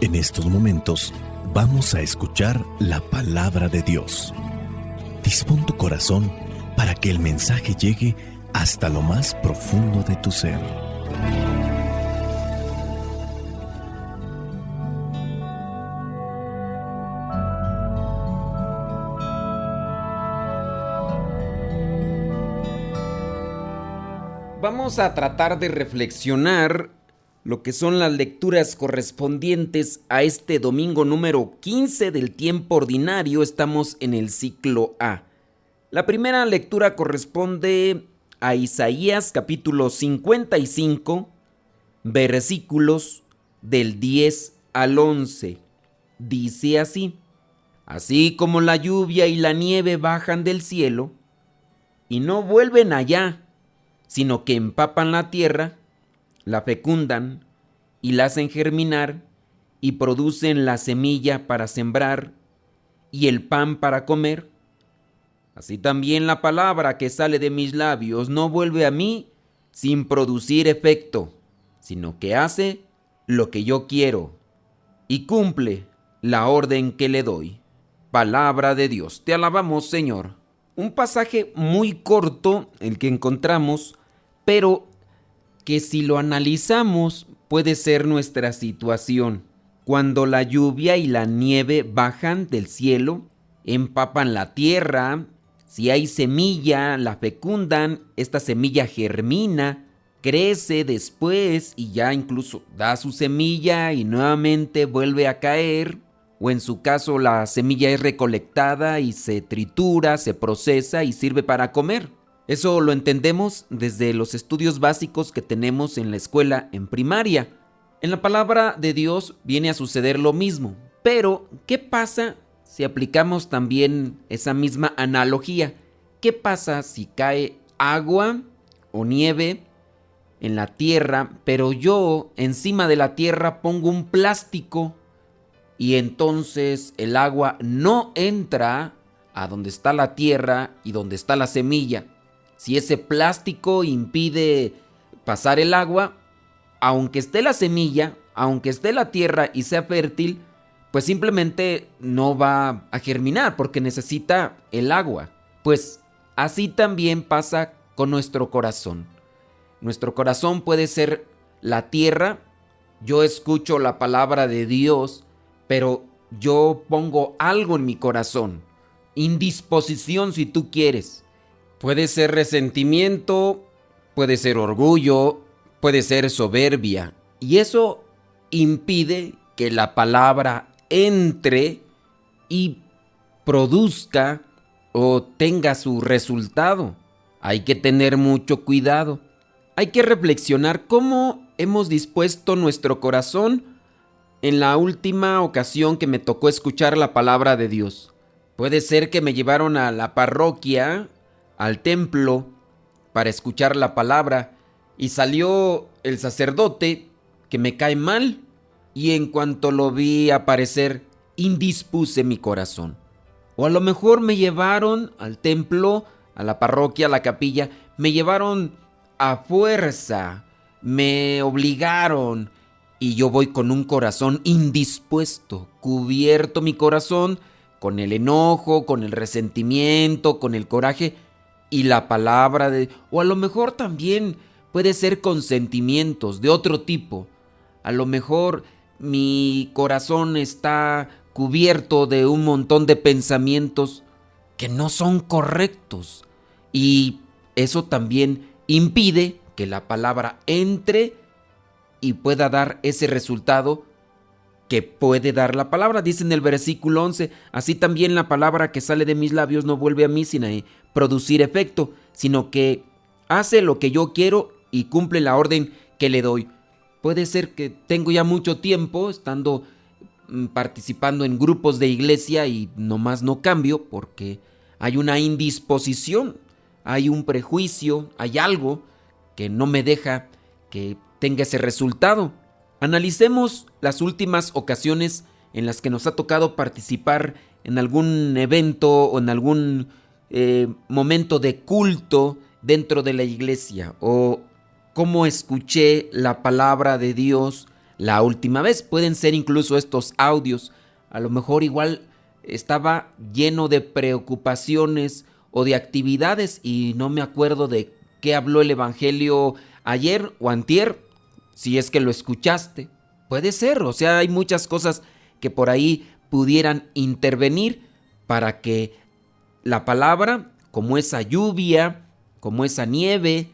En estos momentos vamos a escuchar la palabra de Dios. Dispón tu corazón para que el mensaje llegue hasta lo más profundo de tu ser. Vamos a tratar de reflexionar lo que son las lecturas correspondientes a este domingo número 15 del tiempo ordinario. Estamos en el ciclo A. La primera lectura corresponde a Isaías capítulo 55, versículos del 10 al 11. Dice así: así como la lluvia y la nieve bajan del cielo y no vuelven allá, sino que empapan la tierra, la fecundan y la hacen germinar y producen la semilla para sembrar y el pan para comer, así también la palabra que sale de mis labios no vuelve a mí sin producir efecto, sino que hace lo que yo quiero y cumple la orden que le doy. Palabra de Dios. Te alabamos, Señor. Un pasaje muy corto el que encontramos, pero que si lo analizamos puede ser nuestra situación. Cuando la lluvia y la nieve bajan del cielo, empapan la tierra, si hay semilla, la fecundan, esta semilla germina, crece después y ya incluso da su semilla y nuevamente vuelve a caer, o en su caso la semilla es recolectada y se tritura, se procesa y sirve para comer. Eso lo entendemos desde los estudios básicos que tenemos en la escuela en primaria. En la palabra de Dios viene a suceder lo mismo. Pero, ¿qué pasa si aplicamos también esa misma analogía? ¿Qué pasa si cae agua o nieve en la tierra, pero yo encima de la tierra pongo un plástico y entonces el agua no entra a donde está la tierra y donde está la semilla? Si ese plástico impide pasar el agua, aunque esté la semilla, aunque esté la tierra y sea fértil, pues simplemente no va a germinar porque necesita el agua. Pues así también pasa con nuestro corazón. Nuestro corazón puede ser la tierra. Yo escucho la palabra de Dios, pero yo pongo algo en mi corazón. Indisposición, si tú quieres. Puede ser resentimiento, puede ser orgullo, puede ser soberbia. Y eso impide que la palabra entre y produzca o tenga su resultado. Hay que tener mucho cuidado. Hay que reflexionar cómo hemos dispuesto nuestro corazón en la última ocasión que me tocó escuchar la palabra de Dios. Puede ser que me llevaron a la parroquia, al templo, para escuchar la palabra, y salió el sacerdote que me cae mal, y en cuanto lo vi aparecer, indispuse mi corazón. O a lo mejor me llevaron al templo, a la parroquia, a la capilla, me llevaron a fuerza, me obligaron, y yo voy con un corazón indispuesto, cubierto mi corazón con el enojo, con el resentimiento, con el coraje, y la palabra de... O a lo mejor también puede ser con sentimientos de otro tipo. A lo mejor mi corazón está cubierto de un montón de pensamientos que no son correctos. Y eso también impide que la palabra entre y pueda dar ese resultado que puede dar la palabra. Dice en el versículo 11, así también la palabra que sale de mis labios no vuelve a mí sin producir efecto, sino que hace lo que yo quiero y cumple la orden que le doy. Puede ser que tengo ya mucho tiempo estando participando en grupos de iglesia y nomás no cambio porque hay una indisposición, hay un prejuicio, hay algo que no me deja que tenga ese resultado. Analicemos las últimas ocasiones en las que nos ha tocado participar en algún evento o en algún momento de culto dentro de la iglesia, o cómo escuché la palabra de Dios, la última vez. Pueden ser incluso estos audios. A lo mejor igual estaba lleno de preocupaciones o de actividades y no me acuerdo de qué habló el evangelio ayer o antier, si es que lo escuchaste. Puede ser, o sea, hay muchas cosas que por ahí pudieran intervenir para que la palabra, como esa lluvia, como esa nieve,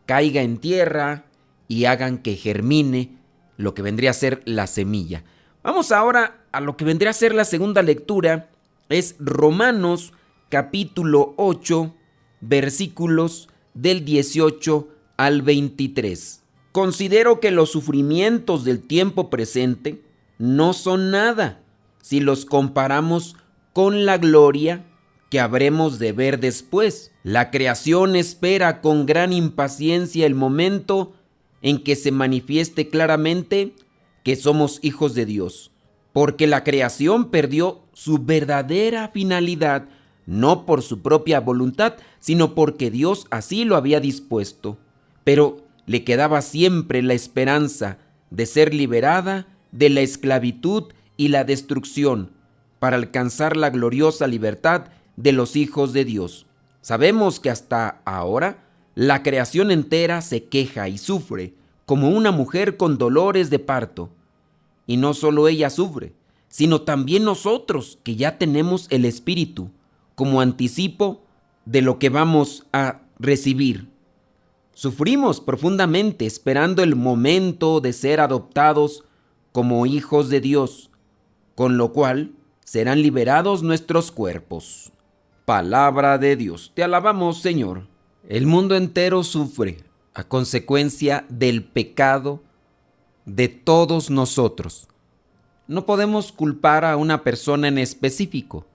caiga en tierra y hagan que germine lo que vendría a ser la semilla. Vamos ahora a lo que vendría a ser la segunda lectura, es Romanos capítulo 8, versículos del 18 al 23. Considero que los sufrimientos del tiempo presente no son nada si los comparamos con la gloria que habremos de ver después. La creación espera con gran impaciencia el momento en que se manifieste claramente que somos hijos de Dios, porque la creación perdió su verdadera finalidad, no por su propia voluntad, sino porque Dios así lo había dispuesto. Pero le quedaba siempre la esperanza de ser liberada de la esclavitud y la destrucción, para alcanzar la gloriosa libertad de los hijos de Dios. Sabemos que hasta ahora la creación entera se queja y sufre como una mujer con dolores de parto. Y no solo ella sufre, sino también nosotros, que ya tenemos el Espíritu como anticipo de lo que vamos a recibir. Sufrimos profundamente esperando el momento de ser adoptados como hijos de Dios, con lo cual serán liberados nuestros cuerpos. Palabra de Dios. Te alabamos, Señor. El mundo entero sufre a consecuencia del pecado de todos nosotros. No podemos culpar a una persona en específico.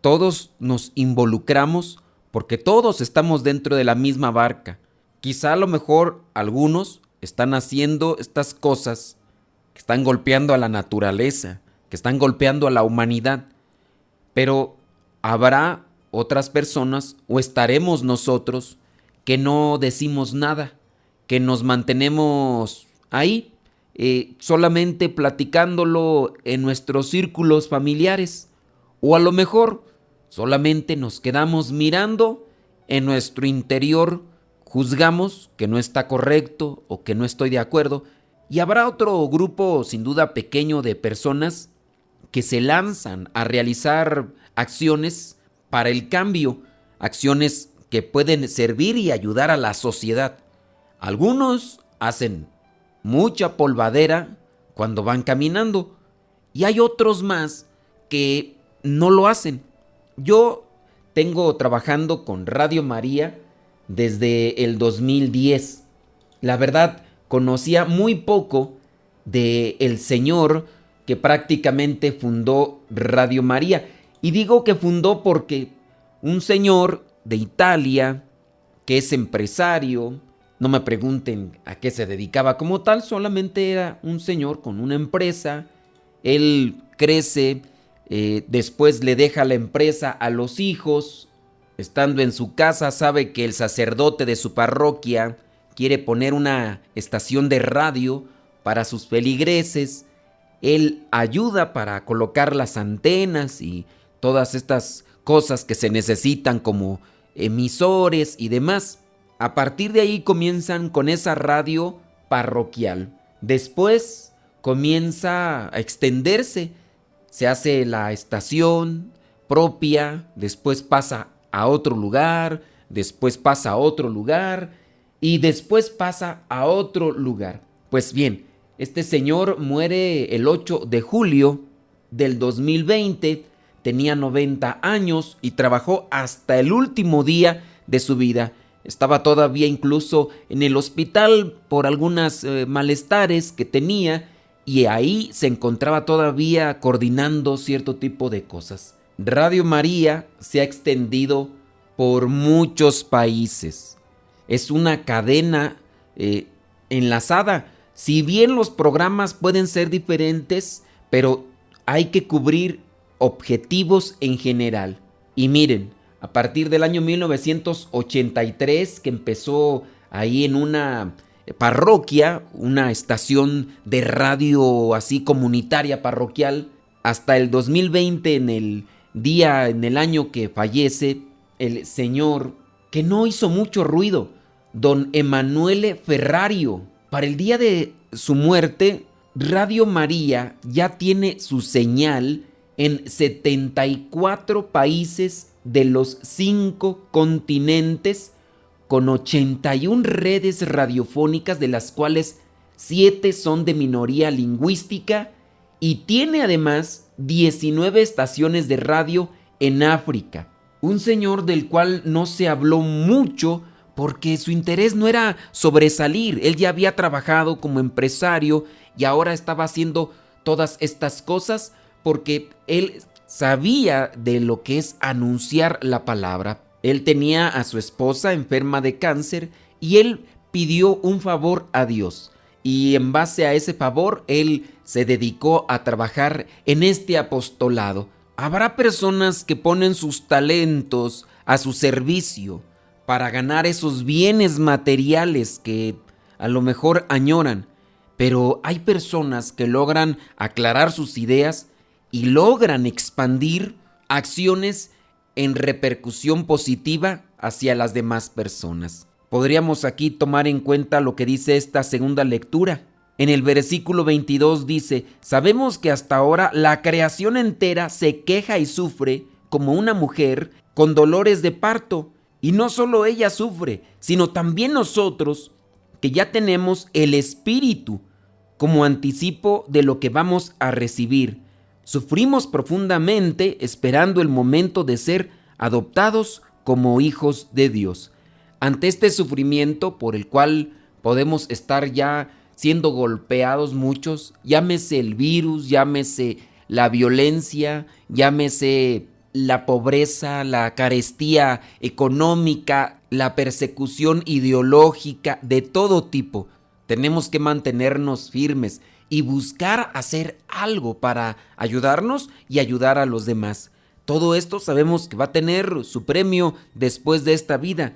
Todos nos involucramos porque todos estamos dentro de la misma barca. Quizá a lo mejor algunos están haciendo estas cosas que están golpeando a la naturaleza, que están golpeando a la humanidad, pero habrá otras personas o estaremos nosotros que no decimos nada, que nos mantenemos ahí, solamente platicándolo en nuestros círculos familiares, o a lo mejor solamente nos quedamos mirando en nuestro interior, juzgamos que no está correcto o que no estoy de acuerdo, y habrá otro grupo sin duda pequeño de personas que se lanzan a realizar acciones para el cambio, acciones que pueden servir y ayudar a la sociedad. Algunos hacen mucha polvadera cuando van caminando y hay otros más que no lo hacen. Yo tengo trabajando con Radio María desde el 2010. La verdad, conocía muy poco de el señor que prácticamente fundó Radio María. Y digo que fundó porque un señor de Italia, que es empresario, no me pregunten a qué se dedicaba como tal, solamente era un señor con una empresa. Él crece, después le deja la empresa a los hijos. Estando en su casa, sabe que el sacerdote de su parroquia quiere poner una estación de radio para sus feligreses. Él ayuda para colocar las antenas y todas estas cosas que se necesitan como emisores y demás. A partir de ahí comienzan con esa radio parroquial. Después comienza a extenderse. Se hace la estación propia, después pasa a otro lugar, después pasa a otro lugar y después pasa a otro lugar. Pues bien, este señor muere el 8 de julio del 2020, tenía 90 años y trabajó hasta el último día de su vida. Estaba todavía incluso en el hospital por algunos malestares que tenía y ahí se encontraba todavía coordinando cierto tipo de cosas. Radio María se ha extendido por muchos países. Es una cadena enlazada. Si bien los programas pueden ser diferentes, pero hay que cubrir objetivos en general. Y miren, a partir del año 1983, que empezó ahí en una parroquia, una estación de radio así comunitaria parroquial, hasta el 2020, en el año que fallece el señor, que no hizo mucho ruido, don Emanuele Ferrario. Para el día de su muerte, Radio María ya tiene su señal en 74 países de los 5 continentes, con 81 redes radiofónicas, de las cuales 7 son de minoría lingüística, y tiene además 19 estaciones de radio en África. Un señor del cual no se habló mucho porque su interés no era sobresalir. Él ya había trabajado como empresario y ahora estaba haciendo todas estas cosas porque él sabía de lo que es anunciar la palabra. Él tenía a su esposa enferma de cáncer y él pidió un favor a Dios. Y en base a ese favor, él se dedicó a trabajar en este apostolado. Habrá personas que ponen sus talentos a su servicio para ganar esos bienes materiales que a lo mejor añoran, pero hay personas que logran aclarar sus ideas y logran expandir acciones en repercusión positiva hacia las demás personas. Podríamos aquí tomar en cuenta lo que dice esta segunda lectura. En el versículo 22 dice: sabemos que hasta ahora la creación entera se queja y sufre como una mujer con dolores de parto, y no solo ella sufre, sino también nosotros, que ya tenemos el Espíritu como anticipo de lo que vamos a recibir. Sufrimos profundamente esperando el momento de ser adoptados como hijos de Dios. Ante este sufrimiento por el cual podemos estar ya siendo golpeados muchos, llámese el virus, llámese la violencia, llámese la pobreza, la carestía económica, la persecución ideológica, de todo tipo, tenemos que mantenernos firmes y buscar hacer algo para ayudarnos y ayudar a los demás. Todo esto sabemos que va a tener su premio después de esta vida.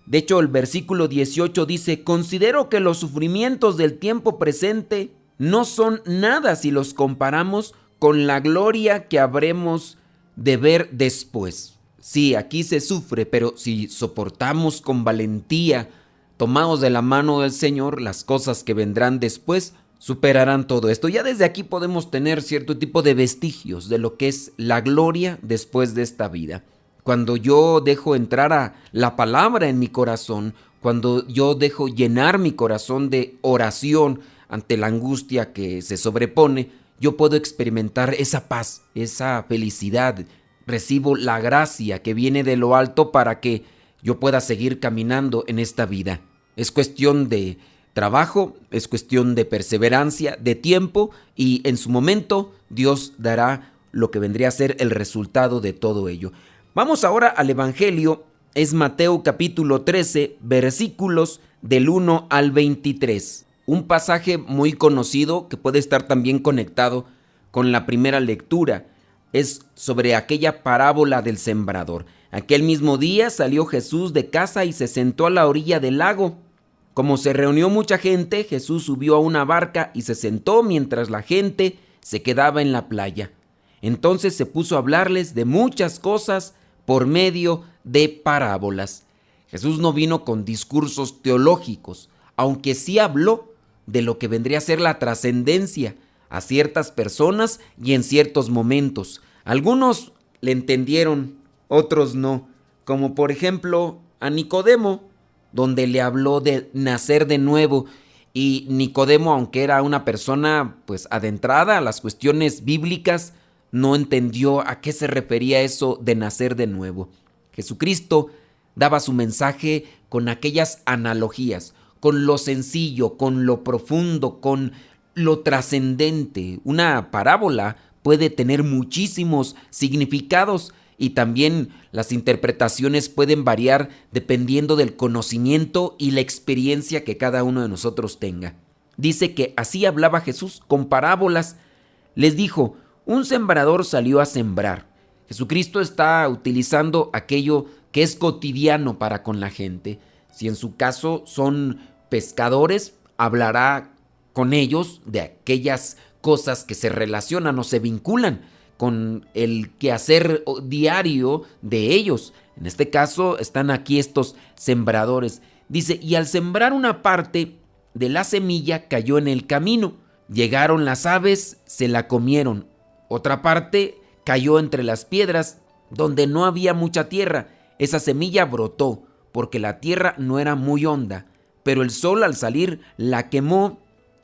De hecho, el versículo 18 dice: considero que los sufrimientos del tiempo presente no son nada si los comparamos con la gloria que habremos de ver después. Sí, aquí se sufre, pero si soportamos con valentía, tomados de la mano del Señor, las cosas que vendrán después superarán todo esto. Ya desde aquí podemos tener cierto tipo de vestigios de lo que es la gloria después de esta vida. Cuando yo dejo entrar a la palabra en mi corazón, cuando yo dejo llenar mi corazón de oración ante la angustia que se sobrepone, yo puedo experimentar esa paz, esa felicidad. Recibo la gracia que viene de lo alto para que yo pueda seguir caminando en esta vida. Es cuestión de trabajo, es cuestión de perseverancia, de tiempo, y en su momento Dios dará lo que vendría a ser el resultado de todo ello. Vamos ahora al Evangelio. Es Mateo capítulo 13, versículos del 1 al 23. Un pasaje muy conocido que puede estar también conectado con la primera lectura. Es sobre aquella parábola del sembrador. Aquel mismo día salió Jesús de casa y se sentó a la orilla del lago. Como se reunió mucha gente, Jesús subió a una barca y se sentó mientras la gente se quedaba en la playa. Entonces se puso a hablarles de muchas cosas por medio de parábolas. Jesús no vino con discursos teológicos, aunque sí habló de lo que vendría a ser la trascendencia a ciertas personas y en ciertos momentos. Algunos le entendieron, otros no, como por ejemplo a Nicodemo, donde le habló de nacer de nuevo, y Nicodemo, aunque era una persona pues adentrada a las cuestiones bíblicas, no entendió a qué se refería eso de nacer de nuevo. Jesucristo daba su mensaje con aquellas analogías, con lo sencillo, con lo profundo, con lo trascendente. Una parábola puede tener muchísimos significados y también las interpretaciones pueden variar dependiendo del conocimiento y la experiencia que cada uno de nosotros tenga. Dice que así hablaba Jesús con parábolas. Les dijo: un sembrador salió a sembrar. Jesucristo está utilizando aquello que es cotidiano para con la gente. Si en su caso son pescadores, hablará con ellos de aquellas cosas que se relacionan o se vinculan con el quehacer diario de ellos. En este caso están aquí estos sembradores. Dice, y al sembrar una parte de la semilla cayó en el camino. Llegaron las aves, se la comieron. Otra parte cayó entre las piedras, donde no había mucha tierra. Esa semilla brotó, porque la tierra no era muy honda, pero el sol al salir la quemó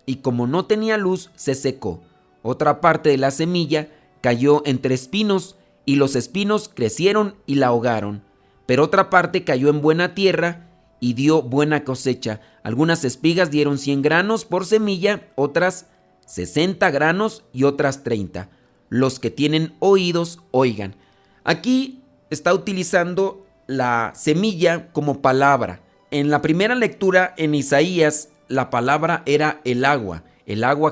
y como no tenía luz, se secó. Otra parte de la semilla cayó entre espinos y los espinos crecieron y la ahogaron. Pero otra parte cayó en buena tierra y dio buena cosecha. Algunas espigas dieron 100 granos por semilla, otras 60 granos y otras 30. Los que tienen oídos, oigan. Aquí está utilizando la semilla como palabra. En la primera lectura en Isaías, la palabra era el agua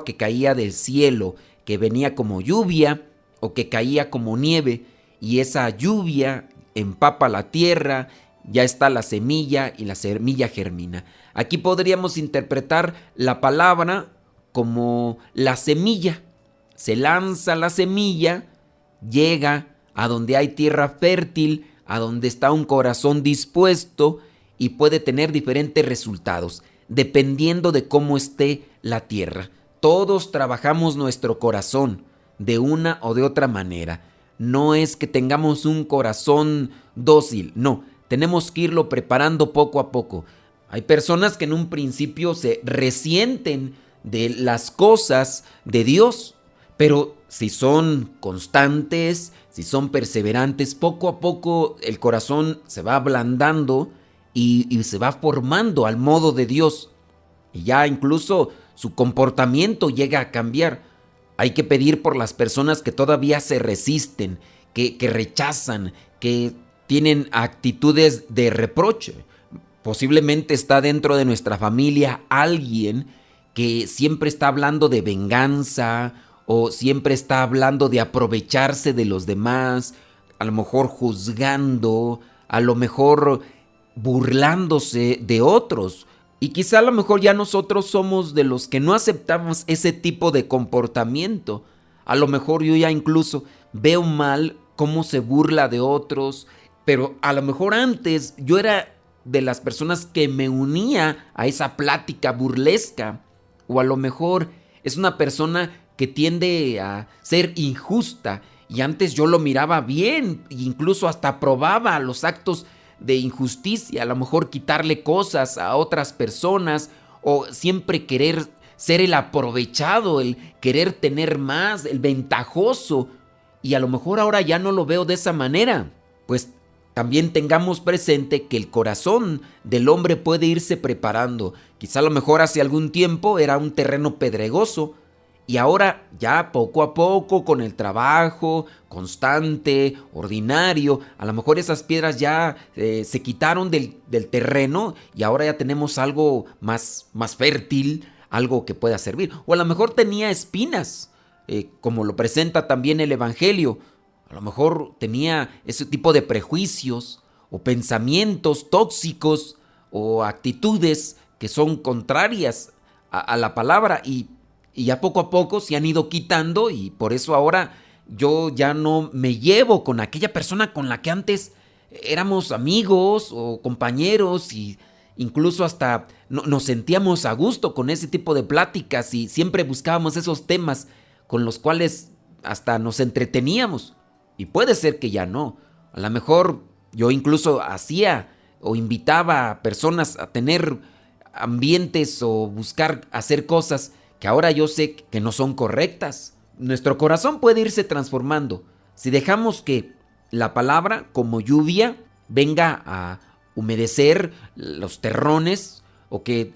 que caía del cielo, que venía como lluvia o que caía como nieve, y esa lluvia empapa la tierra, ya está la semilla y la semilla germina. Aquí podríamos interpretar la palabra como la semilla. Se lanza la semilla, llega a donde hay tierra fértil, a donde está un corazón dispuesto y puede tener diferentes resultados, dependiendo de cómo esté la tierra. Todos trabajamos nuestro corazón de una o de otra manera. No es que tengamos un corazón dócil, no, tenemos que irlo preparando poco a poco. Hay personas que en un principio se resienten de las cosas de Dios, pero si son constantes, si son perseverantes, poco a poco el corazón se va ablandando y se va formando al modo de Dios. Y ya incluso su comportamiento llega a cambiar. Hay que pedir por las personas que todavía se resisten, que rechazan, que tienen actitudes de reproche. Posiblemente está dentro de nuestra familia alguien que siempre está hablando de venganza o siempre está hablando de aprovecharse de los demás, a lo mejor juzgando, a lo mejor burlándose de otros. Y quizá a lo mejor ya nosotros somos de los que no aceptamos ese tipo de comportamiento. A lo mejor yo ya incluso veo mal cómo se burla de otros, pero a lo mejor antes yo era de las personas que me unía a esa plática burlesca. O a lo mejor es una persona que tiende a ser injusta y antes yo lo miraba bien e incluso hasta aprobaba los actos de injusticia, a lo mejor quitarle cosas a otras personas o siempre querer ser el aprovechado, el querer tener más, el ventajoso, y a lo mejor ahora ya no lo veo de esa manera. Pues también tengamos presente que el corazón del hombre puede irse preparando. Quizá a lo mejor hace algún tiempo era un terreno pedregoso, y ahora ya poco a poco con el trabajo constante, ordinario, a lo mejor esas piedras ya se quitaron del terreno y ahora ya tenemos algo más fértil, algo que pueda servir. O a lo mejor tenía espinas, como lo presenta también el Evangelio. A lo mejor tenía ese tipo de prejuicios o pensamientos tóxicos o actitudes que son contrarias a la palabra y ya poco a poco se han ido quitando y por eso ahora yo ya no me llevo con aquella persona con la que antes éramos amigos o compañeros y incluso hasta nos sentíamos a gusto con ese tipo de pláticas y siempre buscábamos esos temas con los cuales hasta nos entreteníamos. Y puede ser que ya no. A lo mejor yo incluso hacía o invitaba a personas a tener ambientes o buscar hacer cosas que ahora yo sé que no son correctas. Nuestro corazón puede irse transformando si dejamos que la palabra como lluvia venga a humedecer los terrones o que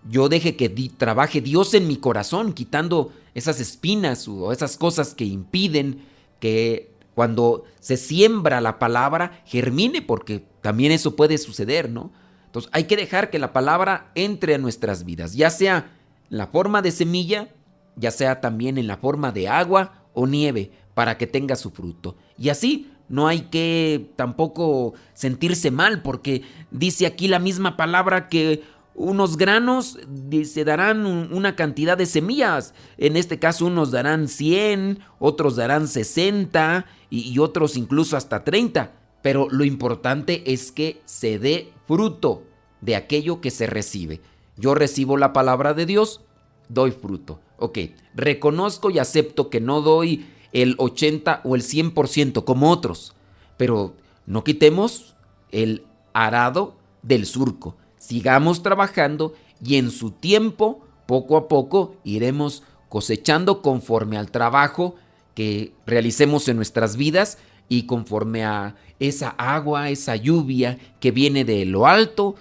yo deje que trabaje Dios en mi corazón quitando esas espinas o esas cosas que impiden que cuando se siembra la palabra germine, porque también eso puede suceder, ¿no? Entonces hay que dejar que la palabra entre a nuestras vidas, ya sea en la forma de semilla, ya sea también en la forma de agua o nieve, para que tenga su fruto. Y así no hay que tampoco sentirse mal, porque dice aquí la misma palabra que unos granos se darán una cantidad de semillas. En este caso unos darán 100, otros darán 60 y otros incluso hasta 30. Pero lo importante es que se dé fruto de aquello que se recibe. Yo recibo la palabra de Dios, doy fruto. Ok, reconozco y acepto que no doy el 80 o el 100% como otros, pero no quitemos el arado del surco. Sigamos trabajando y en su tiempo, poco a poco, iremos cosechando conforme al trabajo que realicemos en nuestras vidas y conforme a esa agua, esa lluvia que viene de lo alto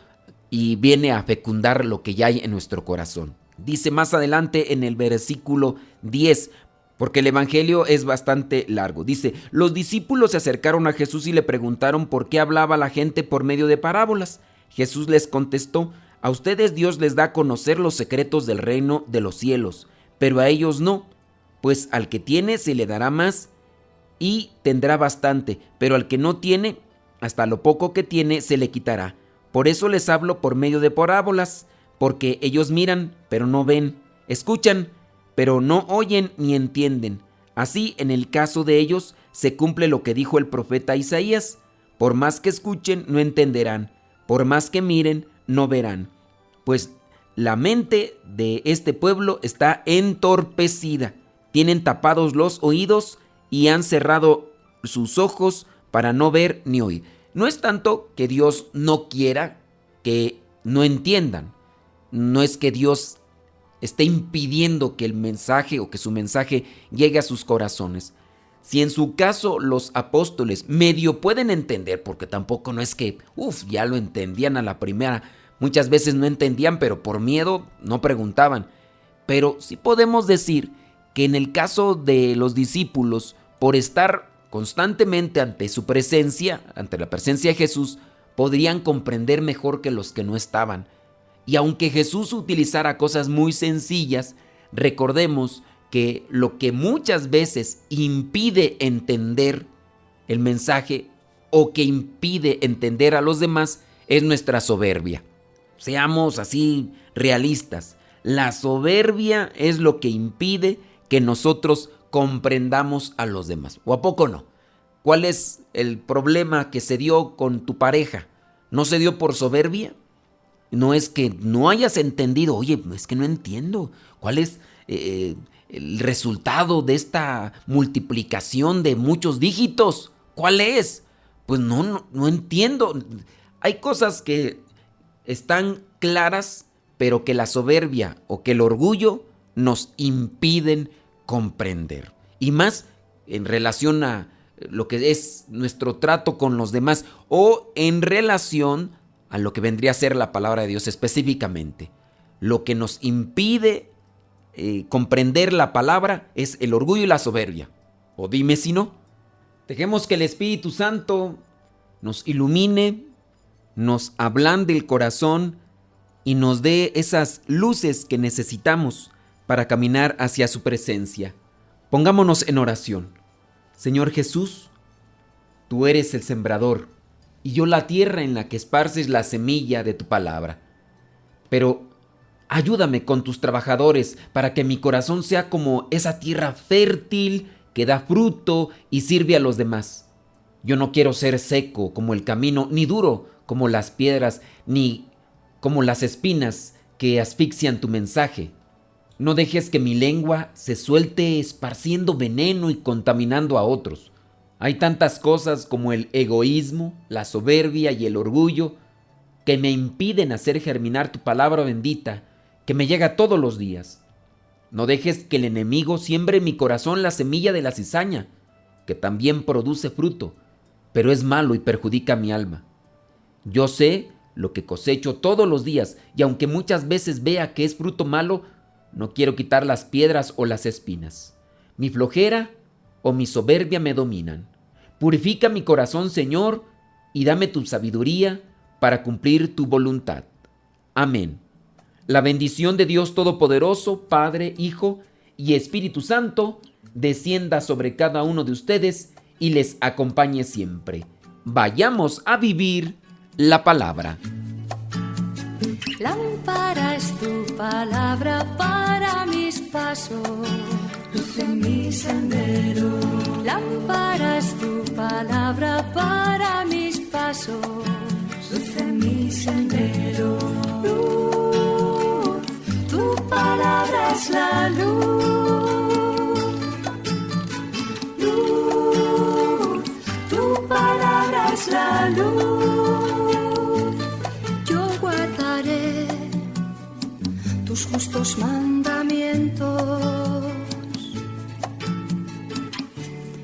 y viene a fecundar lo que ya hay en nuestro corazón. Dice más adelante en el versículo 10, porque el evangelio es bastante largo. Dice, los discípulos se acercaron a Jesús y le preguntaron por qué hablaba la gente por medio de parábolas. Jesús les contestó, a ustedes Dios les da a conocer los secretos del reino de los cielos, pero a ellos no, pues al que tiene se le dará más y tendrá bastante, pero al que no tiene, hasta lo poco que tiene se le quitará. Por eso les hablo por medio de parábolas, porque ellos miran, pero no ven, escuchan, pero no oyen ni entienden. Así, en el caso de ellos, se cumple lo que dijo el profeta Isaías, por más que escuchen, no entenderán, por más que miren, no verán. Pues la mente de este pueblo está entorpecida, tienen tapados los oídos y han cerrado sus ojos para no ver ni oír. No es tanto que Dios no quiera que no entiendan, no es que Dios esté impidiendo que el mensaje o que su mensaje llegue a sus corazones. Si en su caso los apóstoles medio pueden entender, porque tampoco no es que, ya lo entendían a la primera, muchas veces no entendían, pero por miedo no preguntaban. Pero sí podemos decir que en el caso de los discípulos, por estar constantemente ante su presencia, ante la presencia de Jesús, podrían comprender mejor que los que no estaban. Y aunque Jesús utilizara cosas muy sencillas, recordemos que lo que muchas veces impide entender el mensaje o que impide entender a los demás es nuestra soberbia. Seamos así realistas. La soberbia es lo que impide que nosotros comprendamos a los demás. ¿O a poco no? ¿Cuál es el problema que se dio con tu pareja? ¿No se dio por soberbia? No es que no hayas entendido, oye, es que no entiendo. ¿Cuál es el resultado de esta multiplicación de muchos dígitos? ¿Cuál es? Pues no entiendo. Hay cosas que están claras, pero que la soberbia o que el orgullo nos impiden comprender. Y más en relación a lo que es nuestro trato con los demás o en relación a lo que vendría a ser la palabra de Dios específicamente. Lo que nos impide comprender la palabra es el orgullo y la soberbia. O dime si no. Dejemos que el Espíritu Santo nos ilumine, nos ablande el corazón y nos dé esas luces que necesitamos para caminar hacia su presencia. Pongámonos en oración. Señor Jesús, tú eres el sembrador y yo la tierra en la que esparces la semilla de tu palabra. Pero ayúdame con tus trabajadores para que mi corazón sea como esa tierra fértil que da fruto y sirve a los demás. Yo no quiero ser seco como el camino, ni duro como las piedras, ni como las espinas que asfixian tu mensaje. No dejes que mi lengua se suelte esparciendo veneno y contaminando a otros. Hay tantas cosas como el egoísmo, la soberbia y el orgullo que me impiden hacer germinar tu palabra bendita que me llega todos los días. No dejes que el enemigo siembre en mi corazón la semilla de la cizaña, que también produce fruto, pero es malo y perjudica mi alma. Yo sé lo que cosecho todos los días y aunque muchas veces vea que es fruto malo, no quiero quitar las piedras o las espinas. Mi flojera o mi soberbia me dominan. Purifica mi corazón, Señor, y dame tu sabiduría para cumplir tu voluntad. Amén. La bendición de Dios Todopoderoso, Padre, Hijo y Espíritu Santo, descienda sobre cada uno de ustedes y les acompañe siempre. Vayamos a vivir la palabra. Lámpara es tu palabra para mis pasos, luz en mi sendero. Lámpara es tu palabra para mis pasos, luz en mi sendero. Luz, tu palabra es la luz. Luz, tu palabra es la luz. Yo guardaré tus justos mandamientos.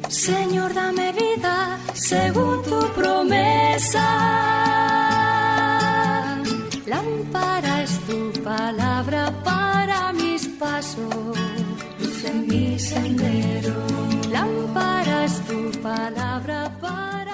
Señor, dame vida según tu promesa. Lámpara es tu palabra para mis pasos, luz en mi sendero. Lámpara es tu palabra para